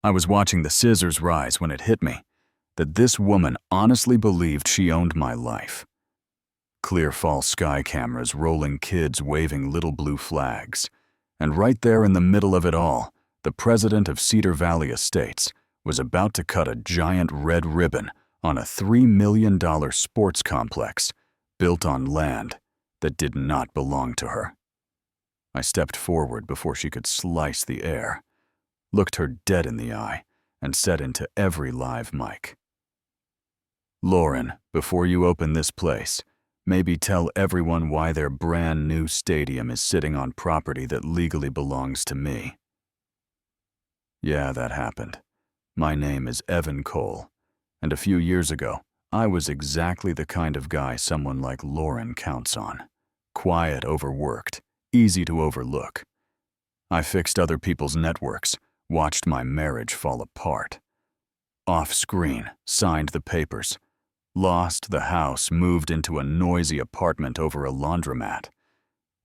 I was watching the scissors rise when it hit me that this woman honestly believed she owned my life. Clear fall sky cameras, rolling kids waving little blue flags. And right there in the middle of it all, the president of Cedar Valley Estates was about to cut a giant red ribbon on a $3 million sports complex built on land that did not belong to her. I stepped forward before she could slice the air, looked her dead in the eye, and said into every live mic, "Lauren, before you open this place, maybe tell everyone why their brand new stadium is sitting on property that legally belongs to me." Yeah, that happened. My name is Evan Cole, and a few years ago, I was exactly the kind of guy someone like Lauren counts on. Quiet, overworked, easy to overlook. I fixed other people's networks, watched my marriage fall apart. Off-screen, signed the papers. Lost the house, moved into a noisy apartment over a laundromat.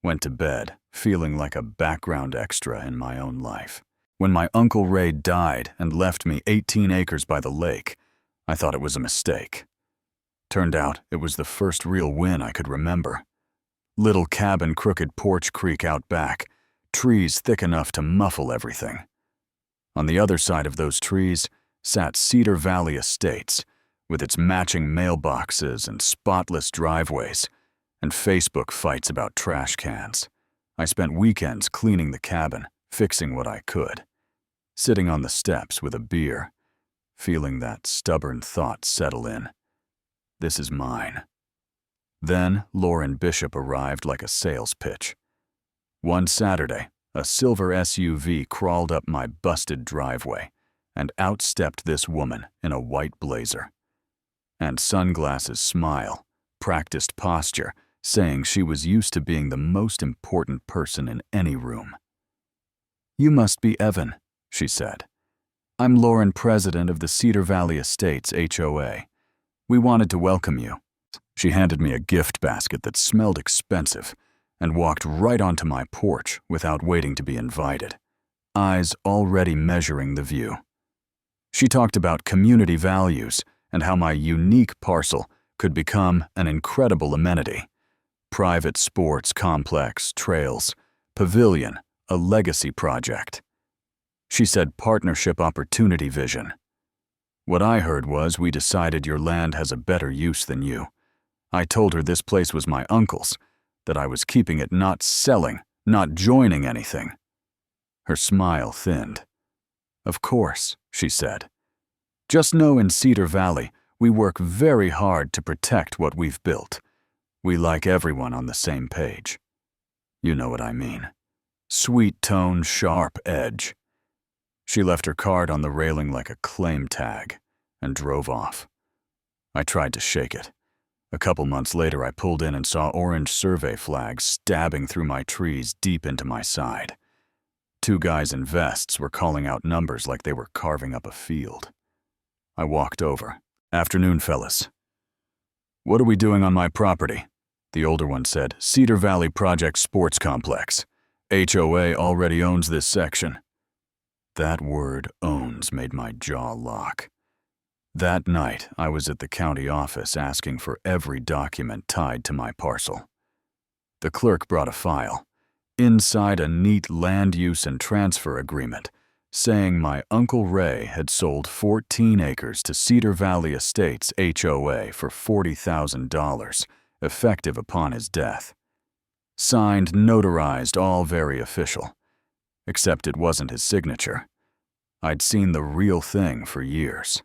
Went to bed, feeling like a background extra in my own life. When my Uncle Ray died and left me 18 acres by the lake, I thought it was a mistake. Turned out it was the first real win I could remember. Little cabin, crooked porch creek out back, trees thick enough to muffle everything. On the other side of those trees sat Cedar Valley Estates, with its matching mailboxes and spotless driveways, and Facebook fights about trash cans. I spent weekends cleaning the cabin, fixing what I could, sitting on the steps with a beer, feeling that stubborn thought settle in. This is mine. Then Lauren Bishop arrived like a sales pitch. One Saturday, a silver SUV crawled up my busted driveway, and out stepped this woman in a white blazer. And sunglasses smile, practiced posture, saying she was used to being the most important person in any room. "You must be Evan," she said. "I'm Lauren, president of the Cedar Valley Estates HOA. We wanted to welcome you." She handed me a gift basket that smelled expensive and walked right onto my porch without waiting to be invited, eyes already measuring the view. She talked about community values and how my unique parcel could become an incredible amenity. Private sports complex, trails, pavilion, a legacy project. She said partnership opportunity vision. What I heard was, "We decided your land has a better use than you." I told her this place was my uncle's, that I was keeping it, not selling, not joining anything. Her smile thinned. "Of course," she said. "Just know in Cedar Valley, we work very hard to protect what we've built. We like everyone on the same page." You know what I mean. Sweet tone, sharp edge. She left her card on the railing like a claim tag and drove off. I tried to shake it. A couple months later, I pulled in and saw orange survey flags stabbing through my trees deep into my side. Two guys in vests were calling out numbers like they were carving up a field. I walked over. "Afternoon, fellas." "What are we doing on my property?" The older one said, "Cedar Valley Project Sports Complex. HOA already owns this section." That word, owns, made my jaw lock. That night, I was at the county office asking for every document tied to my parcel. The clerk brought a file. Inside, a neat land use and transfer agreement saying my Uncle Ray had sold 14 acres to Cedar Valley Estates HOA for $40,000, effective upon his death. Signed, notarized, all very official. Except it wasn't his signature. I'd seen the real thing for years.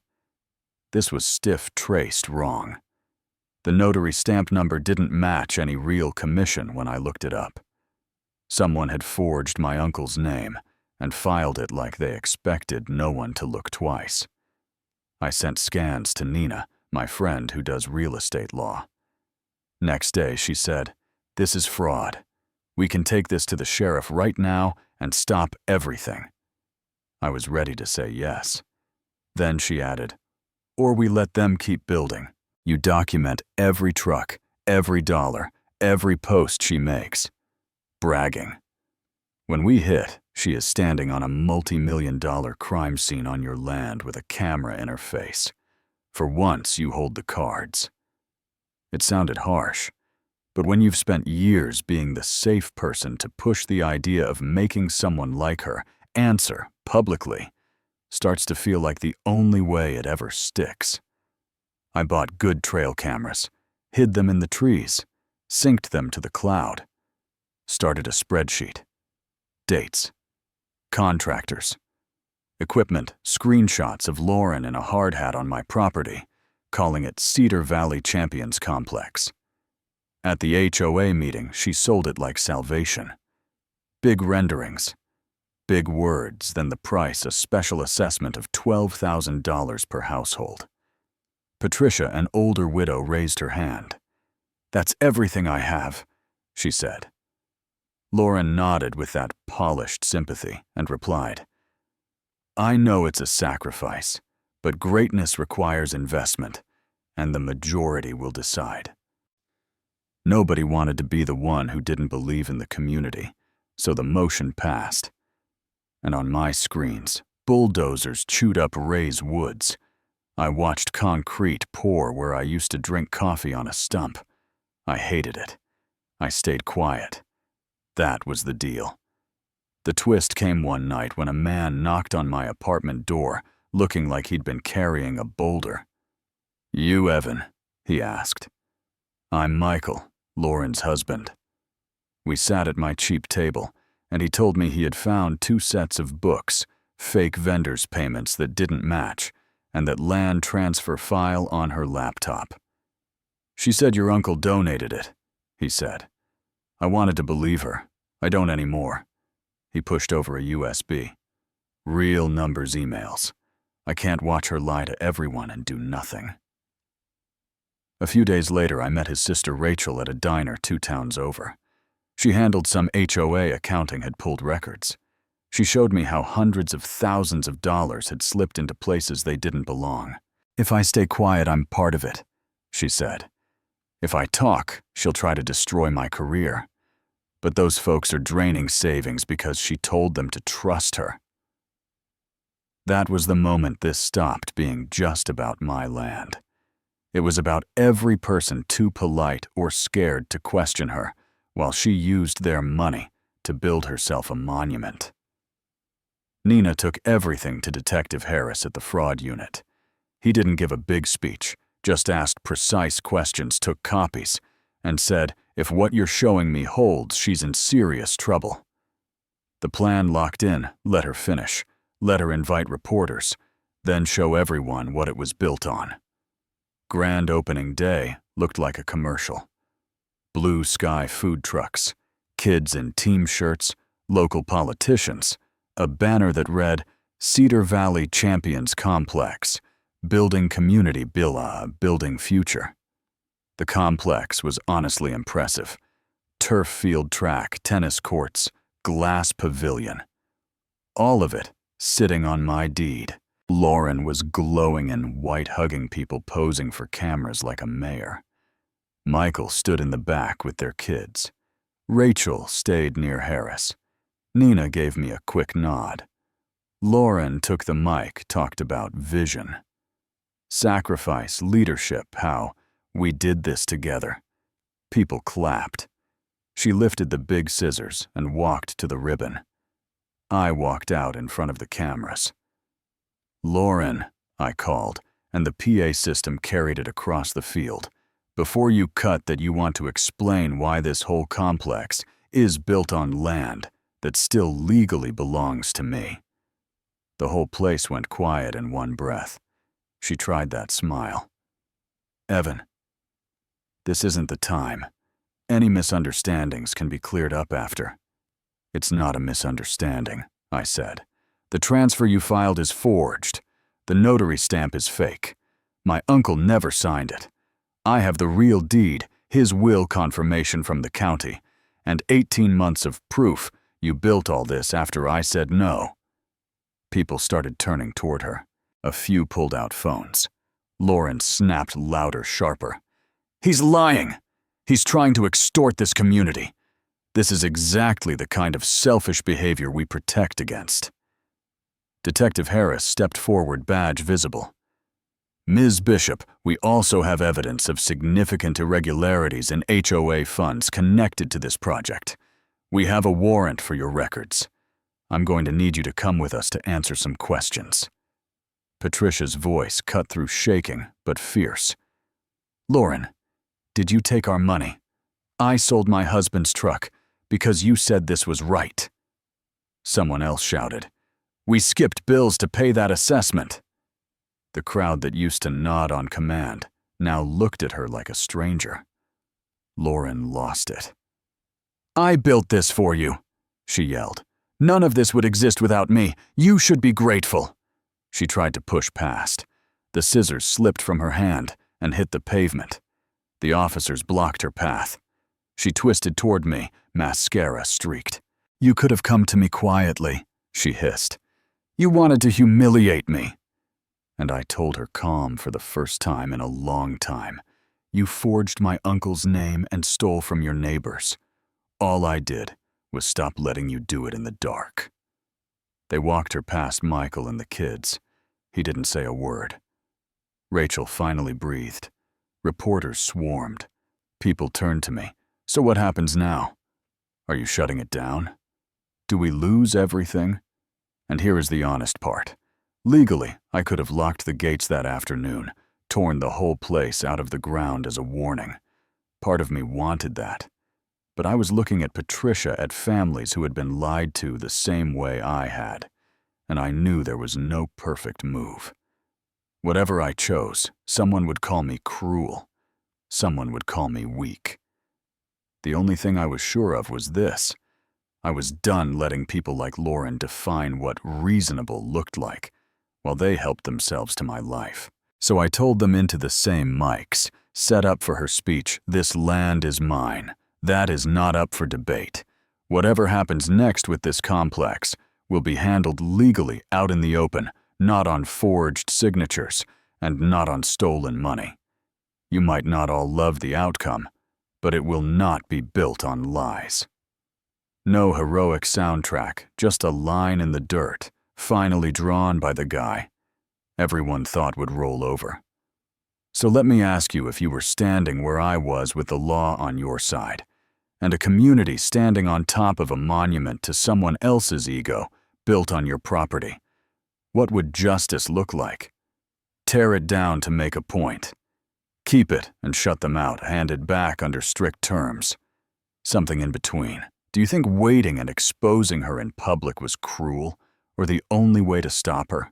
This was stiff traced wrong. The notary stamp number didn't match any real commission when I looked it up. Someone had forged my uncle's name and filed it like they expected no one to look twice. I sent scans to Nina, my friend who does real estate law. Next day, she said, "This is fraud. We can take this to the sheriff right now and stop everything." I was ready to say yes. Then she added, "Or we let them keep building. You document every truck, every dollar, every post she makes." Bragging. When we hit, She is standing on a multi-million-dollar crime scene on your land with a camera in her face. For once, you hold the cards. It sounded harsh, but when you've spent years being the safe person to push the idea of making someone like her answer publicly, starts to feel like the only way it ever sticks. I bought good trail cameras, hid them in the trees, synced them to the cloud, started a spreadsheet. Dates, contractors, equipment, screenshots of Lauren in a hard hat on my property, calling it Cedar Valley Champions Complex. At the HOA meeting, she sold it like salvation. Big renderings, big words, then the price, a special assessment of $12,000 per household. Patricia, an older widow, raised her hand. "That's everything I have," she said. Lauren nodded with that polished sympathy and replied, "I know it's a sacrifice, but greatness requires investment, and the majority will decide." Nobody wanted to be the one who didn't believe in the community, so the motion passed. And on my screens, bulldozers chewed up Ray's woods. I watched concrete pour where I used to drink coffee on a stump. I hated it. I stayed quiet. That was the deal. The twist came one night when a man knocked on my apartment door, looking like he'd been carrying a boulder. "You, Evan?" he asked. "I'm Michael, Lauren's husband." We sat at my cheap table, and he told me he had found 2 sets of books, fake vendors' payments that didn't match, and that land transfer file on her laptop. "She said your uncle donated it," he said. I wanted to believe her. I don't anymore. He pushed over a USB. Real numbers emails. I can't watch her lie to everyone and do nothing. A few days later, I met his sister Rachel at a diner 2 towns over. She handled some HOA accounting had pulled records. She showed me how hundreds of thousands of dollars had slipped into places they didn't belong. "If I stay quiet, I'm part of it," she said. "If I talk, she'll try to destroy my career. But those folks are draining savings because she told them to trust her." That was the moment this stopped being just about my land. It was about every person too polite or scared to question her, while she used their money to build herself a monument. Nina took everything to Detective Harris at the fraud unit. He didn't give a big speech, just asked precise questions, took copies, and said, "If what you're showing me holds, she's in serious trouble." The plan locked in, let her finish, let her invite reporters, then show everyone what it was built on. Grand opening day looked like a commercial. Blue sky food trucks, kids in team shirts, local politicians, a banner that read, "Cedar Valley Champions Complex, building community, building future." The complex was honestly impressive. Turf field track, tennis courts, glass pavilion. All of it sitting on my deed. Lauren was glowing in white, hugging people, posing for cameras like a mayor. Michael stood in the back with their kids. Rachel stayed near Harris. Nina gave me a quick nod. Lauren took the mic, talked about vision. Sacrifice, leadership, how we did this together. People clapped. She lifted the big scissors and walked to the ribbon. I walked out in front of the cameras. "Lauren," I called, and the PA system carried it across the field. "Before you cut that, you want to explain why this whole complex is built on land that still legally belongs to me." The whole place went quiet in one breath. She tried that smile. "Evan, this isn't the time. Any misunderstandings can be cleared up after." "It's not a misunderstanding," I said. "The transfer you filed is forged. The notary stamp is fake. My uncle never signed it. I have the real deed, his will confirmation from the county, and 18 months of proof you built all this after I said no." People started turning toward her. A few pulled out phones. Lauren snapped louder, sharper. "He's lying. He's trying to extort this community. This is exactly the kind of selfish behavior we protect against. Detective Harris stepped forward, badge visible. Ms. Bishop, we also have evidence of significant irregularities in HOA funds connected to this project. We have a warrant for your records. I'm going to need you to come with us to answer some questions. Patricia's voice cut through shaking, but fierce. Lauren, did you take our money? I sold my husband's truck because you said this was right. Someone else shouted. We skipped bills to pay that assessment. The crowd that used to nod on command now looked at her like a stranger. Lauren lost it. I built this for you, she yelled. None of this would exist without me. You should be grateful. She tried to push past. The scissors slipped from her hand and hit the pavement. The officers blocked her path. She twisted toward me, mascara streaked. You could have come to me quietly, she hissed. You wanted to humiliate me. And I told her calm for the first time in a long time. You forged my uncle's name and stole from your neighbors. All I did was stop letting you do it in the dark. They walked her past Michael and the kids. He didn't say a word. Rachel finally breathed. Reporters swarmed. People turned to me. So what happens now? Are you shutting it down? Do we lose everything? And here is the honest part. Legally, I could have locked the gates that afternoon, torn the whole place out of the ground as a warning. Part of me wanted that. But I was looking at Patricia, at families who had been lied to the same way I had, and I knew there was no perfect move. Whatever I chose, someone would call me cruel. Someone would call me weak. The only thing I was sure of was this. I was done letting people like Lauren define what reasonable looked like, while they helped themselves to my life. So I told them into the same mics, set up for her speech, this land is mine. That is not up for debate. Whatever happens next with this complex will be handled legally out in the open, not on forged signatures, and not on stolen money. You might not all love the outcome, but it will not be built on lies. No heroic soundtrack, just a line in the dirt, finally drawn by the guy everyone thought would roll over. So let me ask you, if you were standing where I was with the law on your side, and a community standing on top of a monument to someone else's ego built on your property, what would justice look like? Tear it down to make a point. Keep it and shut them out, handed back under strict terms. Something in between. Do you think waiting and exposing her in public was cruel, or the only way to stop her?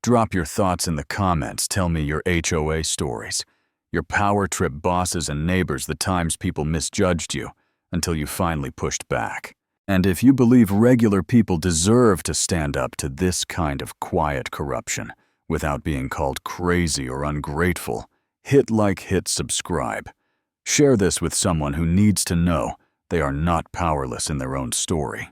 Drop your thoughts in the comments. Tell me your HOA stories, your power trip bosses and neighbors, the times people misjudged you until you finally pushed back. And if you believe regular people deserve to stand up to this kind of quiet corruption without being called crazy or ungrateful, hit like, hit subscribe. Share this with someone who needs to know they are not powerless in their own story.